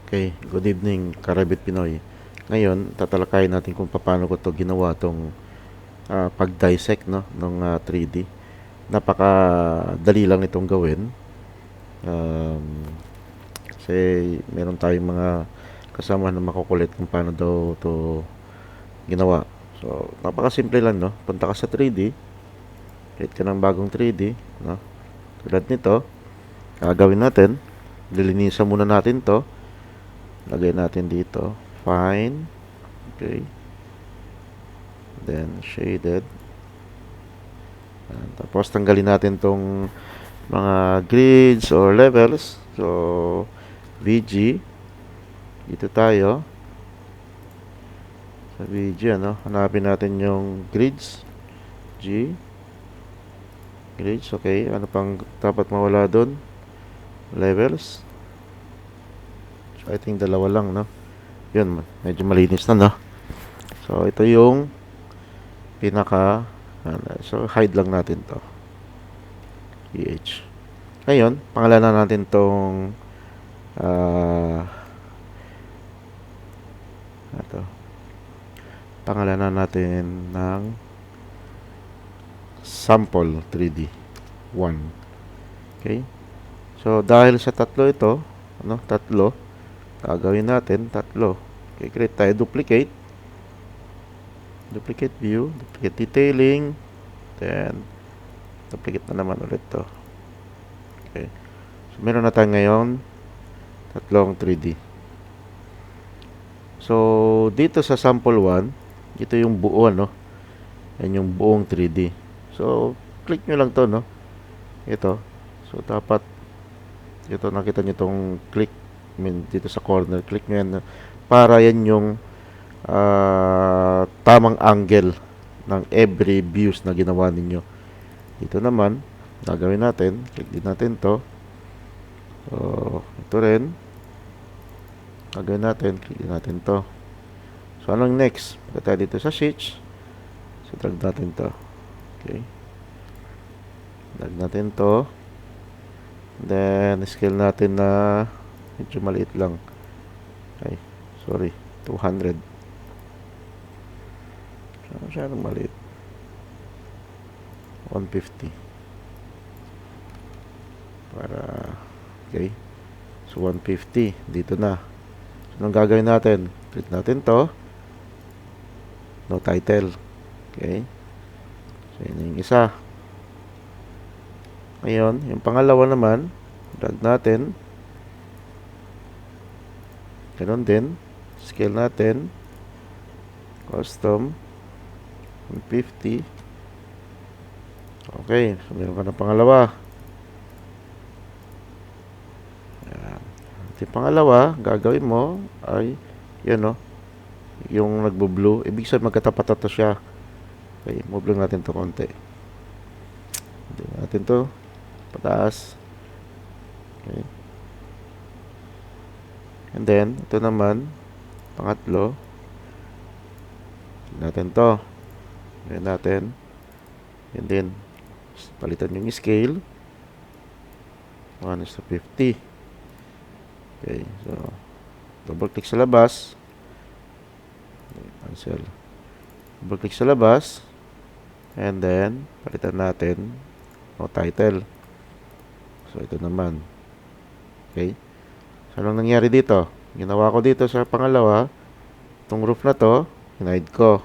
Okay, good evening, Karabit Pinoy. Ngayon, tatalakayin natin kung paano ko to ginawa tong pag-dissect no ng 3D. Napaka-dali lang itong gawin. Kasi meron tayong mga kasama na makukulit kung paano daw to ginawa. So, napaka-simple lang no. Punta ka sa 3D, create ka ng bagong 3D, no. Tulad nito, gagawin natin, lilinisan muna natin to. Lagay natin dito, fine. Okay. Then shaded. Tapos tanggalin natin tong mga grids or levels. So VG, dito tayo sa VG, ano, hanapin natin yung grids. G grids. Okay, ano pang dapat mawala doon? Levels. So I think dalawa lang, no. Yun, medyo malinis na, no. So ito yung pinaka so hide lang natin to, EH. Ngayon, pangalanan natin tong ito. Pangalanan natin ng sample 3D 1. Okay? So dahil sa tatlo ito, ano, tatlo, gagawin natin tatlo. Okay, create tayo duplicate. Duplicate view, duplicate detailing, then duplicate na naman ulit to. Okay. So meron na tayo ngayon tatlong 3D. So dito sa sample 1, ito yung buo, no. Yan yung buong 3D. So click nyo lang to, no. Ito. So dapat ito, nakita nyo itong click dito sa corner, click nyo yan para yan yung tamang angle ng every views na ginawa ninyo. Dito naman, gagawin natin, click din natin to. So ito rin, gagawin natin, click din natin to. So anong next? Pagka tayo dito sa sheets, so drag natin to. Okay, drag natin to. Then scale natin na medyo maliit lang. Okay, sorry, 200. So masyadong maliit. 150 para, okay, so 150 dito na. So anong gagawin natin? Click natin to, no title. Okay, so yun yung isa. Ngayon, yung pangalawa naman, drag natin, ganun din, scale natin, custom 150. Okay, so meron ka ng pangalawa. Ayan. At yung pangalawa, gagawin mo ay yun, no, yung nagbo-blue. Ibig sabihin magkatapat na to siya. Okay, move lang natin to konti. Hindi natin to pataas. Okay, and then ito naman pangatlo, natin to, ngayon natin, and then palitan yung scale 1:50. Okay, so double click sa labas, cancel, double click sa labas, and then palitan natin no title. So ito naman. Okay, so anong nangyari dito? Ginawa ko dito sa pangalawa, itong roof na to, hinide ko,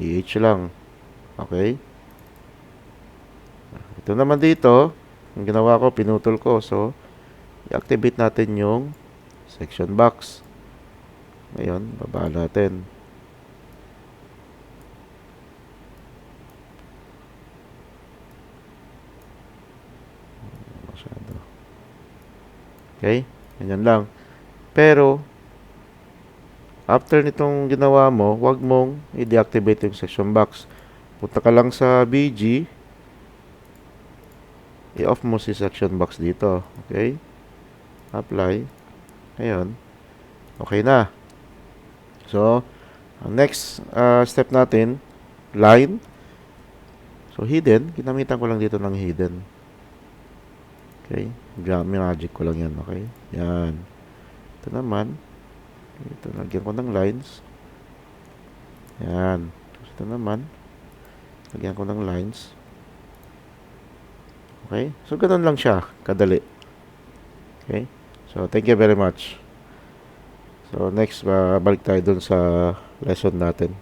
EH lang. Okay, ito naman dito, ang ginawa ko, pinutol ko. So i-activate natin yung section box. Ngayon, baba natin. Masyado. Okay, ganyan lang. Pero after nitong ginawa mo, wag mong i-deactivate yung section box. Punta ka lang sa BG, i-off mo si section box dito. Okay, apply. Ngayon, okay na. So ang next step natin, line. So hidden, ginamitan ko lang dito ng hidden. Okay, magic ko lang yan. Okay, yan. Ito naman, ito, lagyan ko ng lines. Yan. Ito naman, lagyan ko ng lines. Okay? So, ganun lang siya, kadali. Okay? So, thank you very much. So, next, balik tayo dun sa lesson natin.